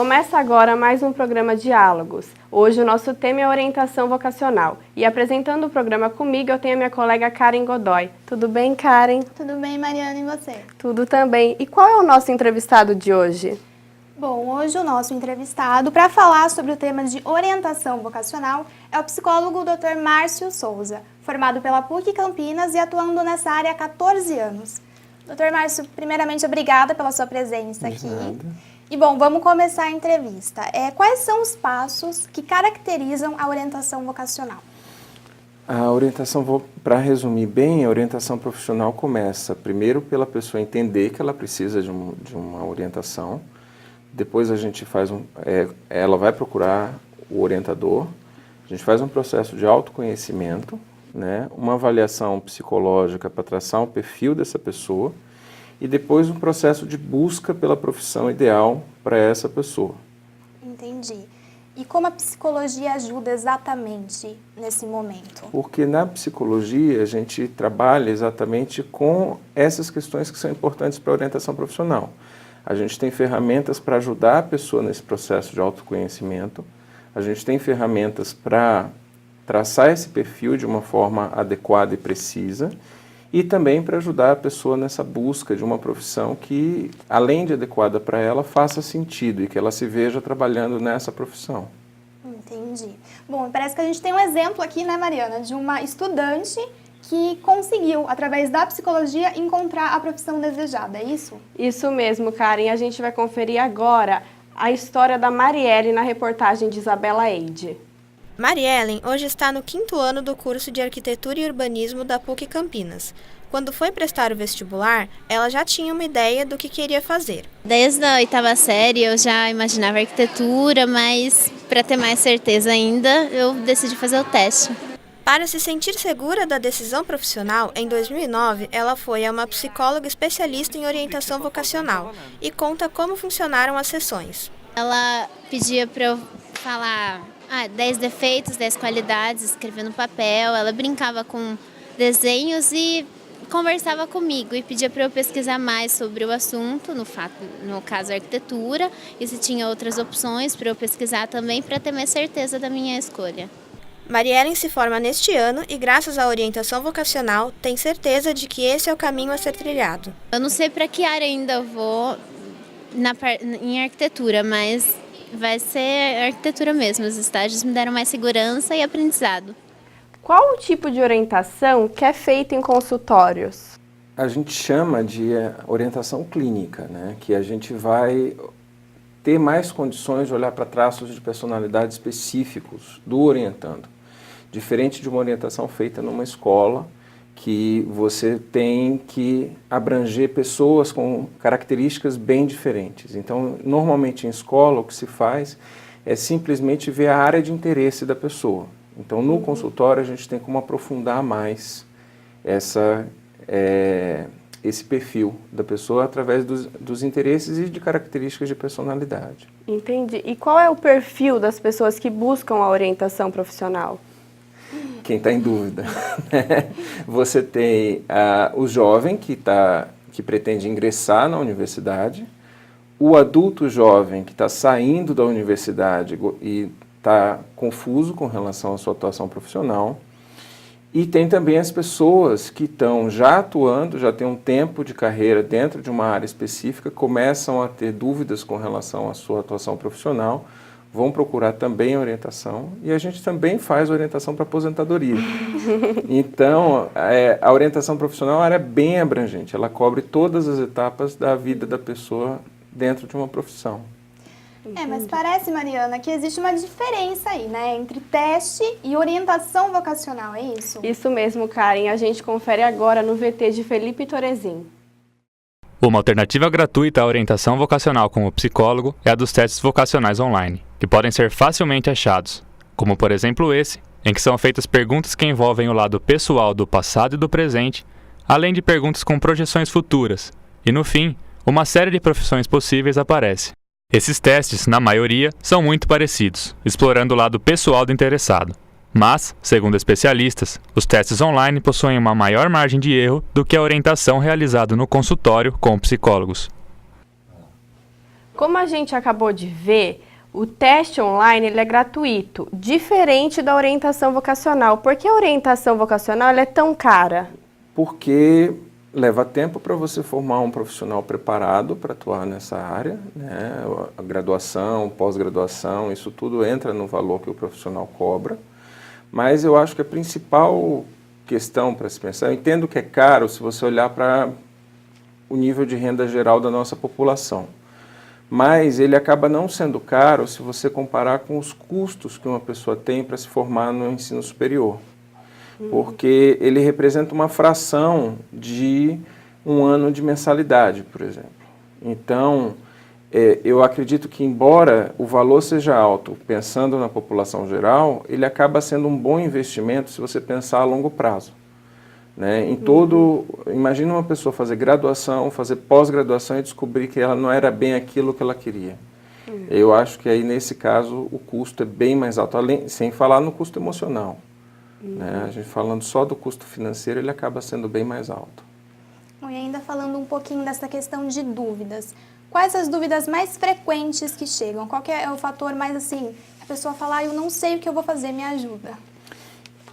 Começa agora mais um programa Diálogos. Hoje o nosso tema é orientação vocacional. E apresentando o programa comigo, eu tenho a minha colega Karen Godoy. Tudo bem, Karen? Tudo bem, Mariana, e você? Tudo também. E qual é o nosso entrevistado de hoje? Bom, hoje o nosso entrevistado para falar sobre o tema de orientação vocacional é o psicólogo Dr. Márcio Souza, formado pela PUC Campinas e atuando nessa área há 14 anos. Dr. Márcio, primeiramente, obrigada pela sua presença aqui. E bom, vamos começar a entrevista. Quais são os passos que caracterizam a orientação vocacional? A orientação, para resumir bem, a orientação profissional começa primeiro pela pessoa entender que ela precisa de uma orientação. Depois a gente faz ela vai procurar o orientador. A gente faz um processo de autoconhecimento, né? Uma avaliação psicológica para traçar um perfil dessa pessoa. E depois um processo de busca pela profissão ideal para essa pessoa. Entendi. E como a psicologia ajuda exatamente nesse momento? Porque na psicologia a gente trabalha exatamente com essas questões que são importantes para a orientação profissional. A gente tem ferramentas para ajudar a pessoa nesse processo de autoconhecimento. A gente tem ferramentas para traçar esse perfil de uma forma adequada e precisa. E também para ajudar a pessoa nessa busca de uma profissão que, além de adequada para ela, faça sentido e que ela se veja trabalhando nessa profissão. Entendi. Bom, parece que a gente tem um exemplo aqui, né, Mariana, de uma estudante que conseguiu, através da psicologia, encontrar a profissão desejada, é isso? Isso mesmo, Karen. A gente vai conferir agora a história da Marielle na reportagem de Isabela Eide. Mariellen hoje está no 5º ano do curso de Arquitetura e Urbanismo da PUC Campinas. Quando foi prestar o vestibular, ela já tinha uma ideia do que queria fazer. Desde a 8ª série eu já imaginava arquitetura, mas para ter mais certeza ainda, eu decidi fazer o teste. Para se sentir segura da decisão profissional, em 2009, ela foi a uma psicóloga especialista em orientação vocacional e conta como funcionaram as sessões. Ela pedia para eu falar 10 defeitos, 10 qualidades, escrever no papel. Ela brincava com desenhos e conversava comigo e pedia para eu pesquisar mais sobre o assunto, no caso arquitetura, e se tinha outras opções para eu pesquisar também para ter mais certeza da minha escolha. Mariellen se forma neste ano e, graças à orientação vocacional, tem certeza de que esse é o caminho a ser trilhado. Eu não sei para que área ainda eu vou em arquitetura, mas vai ser arquitetura mesmo. Os estágios me deram mais segurança e aprendizado. Qual o tipo de orientação que é feita em consultórios? A gente chama de orientação clínica, né? Que a gente vai ter mais condições de olhar para traços de personalidade específicos do orientando. Diferente de uma orientação feita numa escola, que você tem que abranger pessoas com características bem diferentes. Então, normalmente em escola, o que se faz é simplesmente ver a área de interesse da pessoa. Então, no consultório, a gente tem como aprofundar mais esse perfil da pessoa através dos interesses e de características de personalidade. Entendi. E qual é o perfil das pessoas que buscam a orientação profissional? Quem está em dúvida. Você tem o jovem que pretende ingressar na universidade, o adulto jovem que está saindo da universidade e está confuso com relação à sua atuação profissional, e tem também as pessoas que estão já atuando, já têm um tempo de carreira dentro de uma área específica, começam a ter dúvidas com relação à sua atuação profissional, vão procurar também orientação, e a gente também faz orientação para aposentadoria. Então, a orientação profissional é uma área bem abrangente, ela cobre todas as etapas da vida da pessoa dentro de uma profissão. Mas parece, Mariana, que existe uma diferença aí, né, entre teste e orientação vocacional, é isso? Isso mesmo, Karen. A gente confere agora no VT de Felipe Torezin. Uma alternativa gratuita à orientação vocacional com o psicólogo é a dos testes vocacionais online, que podem ser facilmente achados, como por exemplo esse, em que são feitas perguntas que envolvem o lado pessoal do passado e do presente, além de perguntas com projeções futuras, e no fim, uma série de profissões possíveis aparece. Esses testes, na maioria, são muito parecidos, explorando o lado pessoal do interessado. Mas, segundo especialistas, os testes online possuem uma maior margem de erro do que a orientação realizada no consultório com psicólogos. Como a gente acabou de ver, o teste online ele é gratuito, diferente da orientação vocacional. Por que a orientação vocacional ela é tão cara? Porque leva tempo para você formar um profissional preparado para atuar nessa área, né? A graduação, pós-graduação, isso tudo entra no valor que o profissional cobra. Mas eu acho que a principal questão para se pensar, eu entendo que é caro se você olhar para o nível de renda geral da nossa população. Mas ele acaba não sendo caro se você comparar com os custos que uma pessoa tem para se formar no ensino superior. Porque ele representa uma fração de um ano de mensalidade, por exemplo. Então, eu acredito que, embora o valor seja alto, pensando na população geral, ele acaba sendo um bom investimento se você pensar a longo prazo. Né? Imagina uma pessoa fazer graduação, fazer pós-graduação e descobrir que ela não era bem aquilo que ela queria. Eu acho que aí, nesse caso, o custo é bem mais alto, sem falar no custo emocional. Né? A gente falando só do custo financeiro, ele acaba sendo bem mais alto. Bom, e ainda falando um pouquinho dessa questão de dúvidas, quais as dúvidas mais frequentes que chegam? Qual que é o fator mais assim, a pessoa fala, eu não sei o que eu vou fazer, me ajuda?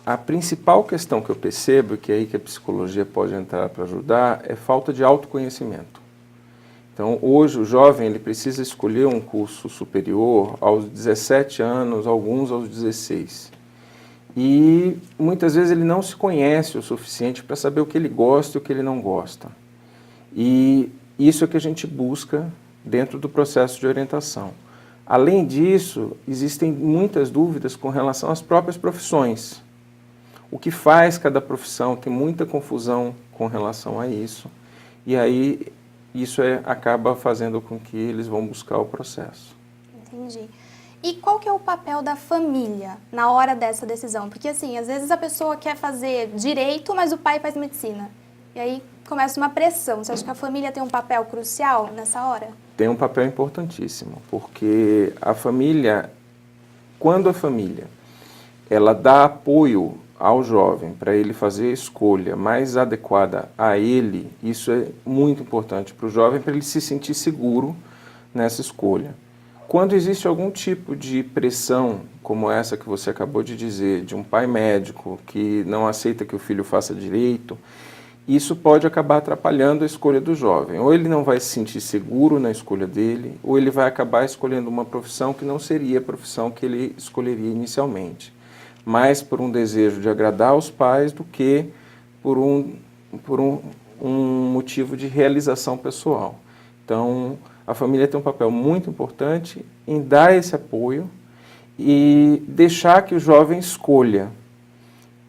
A principal questão que eu percebo, que é aí que a psicologia pode entrar para ajudar, é falta de autoconhecimento. Então, hoje o jovem ele precisa escolher um curso superior aos 17 anos, alguns aos 16. E muitas vezes ele não se conhece o suficiente para saber o que ele gosta e o que ele não gosta. E isso é que a gente busca dentro do processo de orientação. Além disso, existem muitas dúvidas com relação às próprias profissões. O que faz cada profissão, tem muita confusão com relação a isso. E aí isso acaba fazendo com que eles vão buscar o processo. Entendi. E qual que é o papel da família na hora dessa decisão? Porque assim, às vezes a pessoa quer fazer direito, mas o pai faz medicina. E aí começa uma pressão. Você acha que a família tem um papel crucial nessa hora? Tem um papel importantíssimo, porque a família, quando a família ela dá apoio ao jovem para ele fazer a escolha mais adequada a ele, isso é muito importante para o jovem, para ele se sentir seguro nessa escolha. Quando existe algum tipo de pressão, como essa que você acabou de dizer, de um pai médico que não aceita que o filho faça direito, isso pode acabar atrapalhando a escolha do jovem. Ou ele não vai se sentir seguro na escolha dele, ou ele vai acabar escolhendo uma profissão que não seria a profissão que ele escolheria inicialmente. Mais por um desejo de agradar os pais do que por um motivo de realização pessoal. Então, a família tem um papel muito importante em dar esse apoio e deixar que o jovem escolha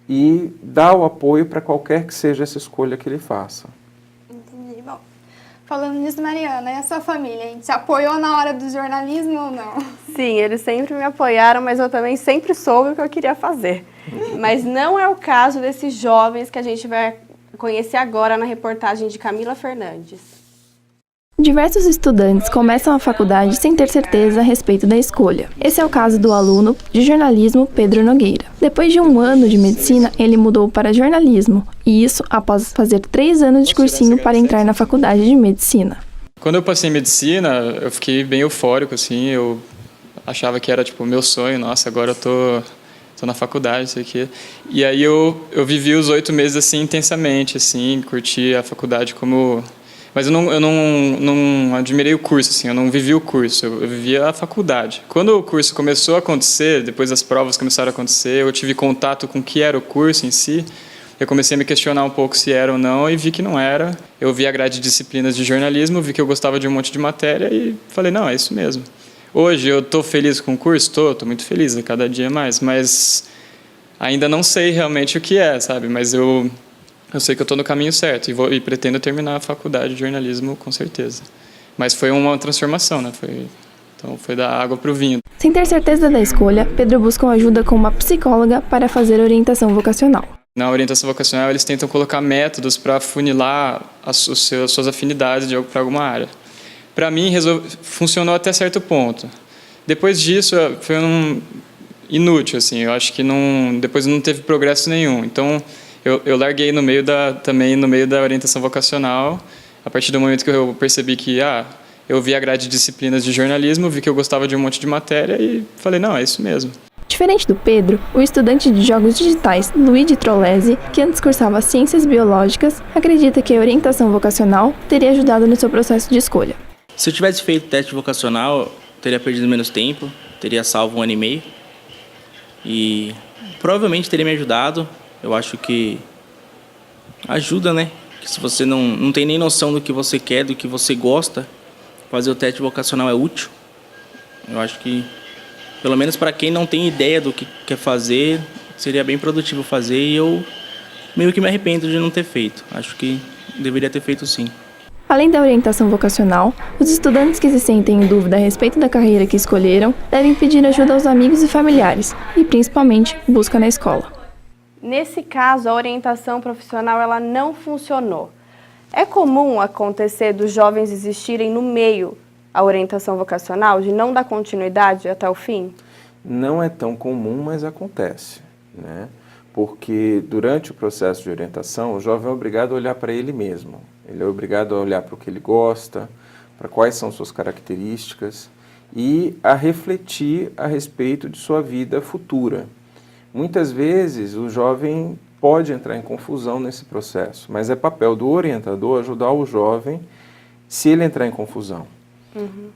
e dar o apoio para qualquer que seja essa escolha que ele faça. Entendi. Bom, falando nisso, Mariana, e a sua família, hein? Te apoiou na hora do jornalismo ou não? Sim, eles sempre me apoiaram, mas eu também sempre soube o que eu queria fazer. Mas não é o caso desses jovens que a gente vai conhecer agora na reportagem de Camila Fernandes. Diversos estudantes começam a faculdade sem ter certeza a respeito da escolha. Esse é o caso do aluno de jornalismo Pedro Nogueira. Depois de 1 ano de medicina, ele mudou para jornalismo, e isso após fazer 3 anos de cursinho para entrar na faculdade de medicina. Quando eu passei em medicina, eu fiquei bem eufórico, assim, eu achava que era tipo o meu sonho, nossa, agora eu tô na faculdade, isso aqui. E aí eu vivi os 8 meses assim intensamente, assim, curti a faculdade como... Mas eu não admirei o curso, assim, eu não vivi o curso, eu vivia a faculdade. Quando o curso começou a acontecer, depois as provas começaram a acontecer, eu tive contato com o que era o curso em si, eu comecei a me questionar um pouco se era ou não e vi que não era. Eu vi a grade de disciplinas de jornalismo, vi que eu gostava de um monte de matéria e falei, não, é isso mesmo. Hoje eu estou feliz com o curso? Estou muito feliz, a cada dia mais, mas ainda não sei realmente o que é, sabe? Mas eu sei que eu estou no caminho certo e pretendo terminar a faculdade de jornalismo com certeza. Mas foi uma transformação, né? Foi da água para o vinho. Sem ter certeza da escolha, Pedro busca ajuda com uma psicóloga para fazer orientação vocacional. Na orientação vocacional, eles tentam colocar métodos para funilar as suas afinidades para alguma área. Para mim, funcionou até certo ponto. Depois disso, foi inútil, assim. Eu acho que depois não teve progresso nenhum. Então, eu larguei também no meio da orientação vocacional, a partir do momento que eu percebi que eu vi a grade de disciplinas de jornalismo, vi que eu gostava de um monte de matéria e falei, não, é isso mesmo. Diferente do Pedro, o estudante de jogos digitais Luigi Trolesi, que antes cursava ciências biológicas, acredita que a orientação vocacional teria ajudado no seu processo de escolha. Se eu tivesse feito teste vocacional, teria perdido menos tempo, teria salvo 1 ano e meio e provavelmente teria me ajudado. Eu acho que ajuda, né? Que se você não tem nem noção do que você quer, do que você gosta, fazer o teste vocacional é útil. Eu acho que, pelo menos para quem não tem ideia do que quer fazer, seria bem produtivo fazer e eu meio que me arrependo de não ter feito. Acho que deveria ter feito sim. Além da orientação vocacional, os estudantes que se sentem em dúvida a respeito da carreira que escolheram devem pedir ajuda aos amigos e familiares e, principalmente, busca na escola. Nesse caso, a orientação profissional ela não funcionou. É comum acontecer dos jovens desistirem no meio a orientação vocacional, de não dar continuidade até o fim? Não é tão comum, mas acontece, né? Porque durante o processo de orientação, o jovem é obrigado a olhar para ele mesmo. Ele é obrigado a olhar para o que ele gosta, para quais são suas características e a refletir a respeito de sua vida futura. Muitas vezes o jovem pode entrar em confusão nesse processo, mas é papel do orientador ajudar o jovem se ele entrar em confusão,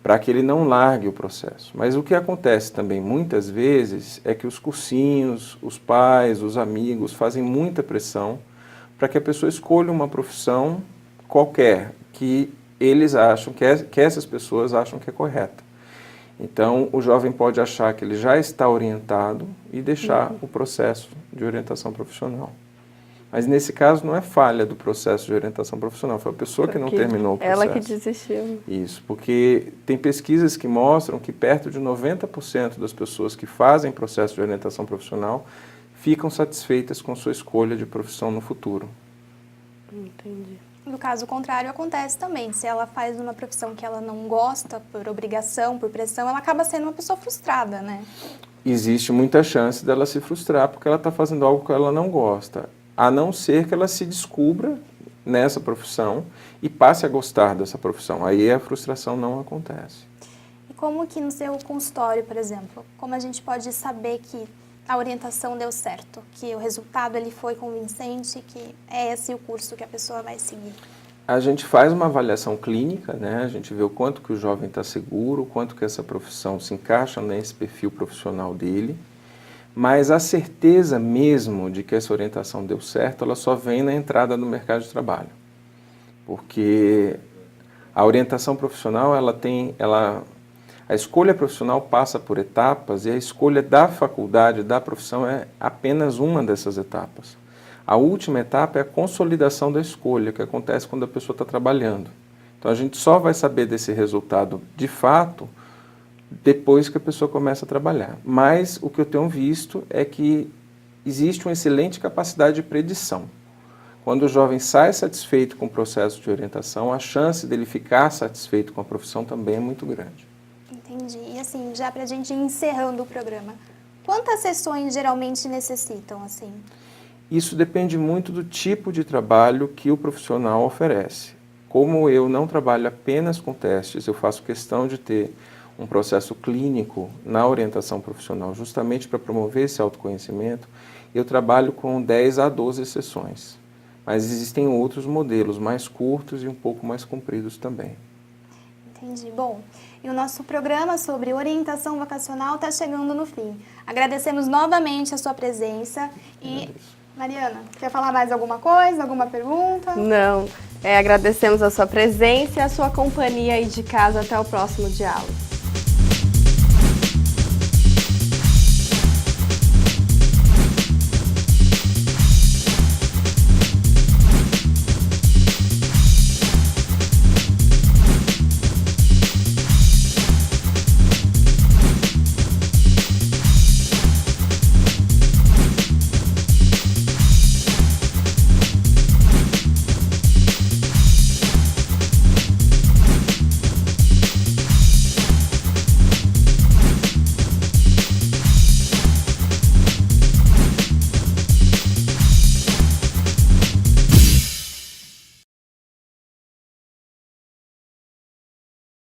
para que ele não largue o processo. Mas o que acontece também muitas vezes é que os cursinhos, os pais, os amigos fazem muita pressão para que a pessoa escolha uma profissão qualquer que eles acham, que essas pessoas acham que é correta. Então, o jovem pode achar que ele já está orientado e deixar o processo de orientação profissional. Mas, nesse caso, não é falha do processo de orientação profissional, foi a pessoa que não terminou o processo. Ela que desistiu. Isso, porque tem pesquisas que mostram que perto de 90% das pessoas que fazem processo de orientação profissional ficam satisfeitas com sua escolha de profissão no futuro. Entendi. No caso contrário, acontece também. Se ela faz uma profissão que ela não gosta, por obrigação, por pressão, ela acaba sendo uma pessoa frustrada, né? Existe muita chance dela se frustrar porque ela está fazendo algo que ela não gosta, a não ser que ela se descubra nessa profissão e passe a gostar dessa profissão. Aí a frustração não acontece. E como que no seu consultório, por exemplo, como a gente pode saber que a orientação deu certo, que o resultado ele foi convincente, que é esse o curso que a pessoa vai seguir? A gente faz uma avaliação clínica, né? A gente vê o quanto que o jovem está seguro, o quanto que essa profissão se encaixa nesse perfil profissional dele, mas a certeza mesmo de que essa orientação deu certo, ela só vem na entrada no mercado de trabalho. Porque a orientação profissional, a escolha profissional passa por etapas e a escolha da faculdade, da profissão, é apenas uma dessas etapas. A última etapa é a consolidação da escolha, que acontece quando a pessoa está trabalhando. Então a gente só vai saber desse resultado de fato depois que a pessoa começa a trabalhar. Mas o que eu tenho visto é que existe uma excelente capacidade de predição. Quando o jovem sai satisfeito com o processo de orientação, a chance dele ficar satisfeito com a profissão também é muito grande. Entendi. E assim, já para a gente ir encerrando o programa, quantas sessões geralmente necessitam, assim? Isso depende muito do tipo de trabalho que o profissional oferece. Como eu não trabalho apenas com testes, eu faço questão de ter um processo clínico na orientação profissional, justamente para promover esse autoconhecimento, eu trabalho com 10 a 12 sessões. Mas existem outros modelos mais curtos e um pouco mais compridos também. Entendi. Bom, e o nosso programa sobre orientação vocacional está chegando no fim. Agradecemos novamente a sua presença e, Mariana, quer falar mais alguma coisa, alguma pergunta? Não, agradecemos a sua presença e a sua companhia aí de casa. Até o próximo diálogo.